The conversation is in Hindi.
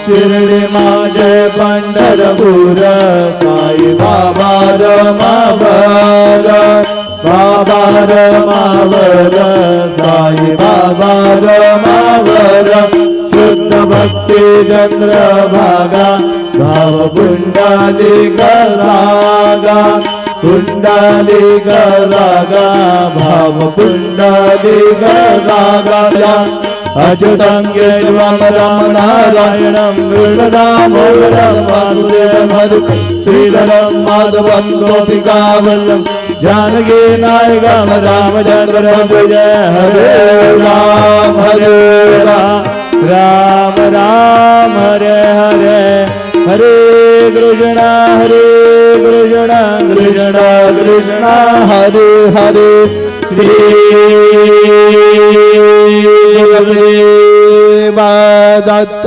शिर्डी माझे पंढरपूर साई बाबा रमावर बाबा रमावर साई बाबा रमावर शुद्ध भक्ती चंद्रभागा भाव पुंडलिक रागा पुंडलिक रागा भाव पुंडलिक रागा अच्युतं केशवं रामनारायणं कृष्णदामोदरं वासुदेवं श्रीधरं माधवं गोपिकावल्लभं जानकी नायकं रामचन्द्रं जय हरे राम राम राम हरे हरे हरे कृष्ण कृष्ण कृष्ण हरे हरे श्री गुरुदेव दत्त।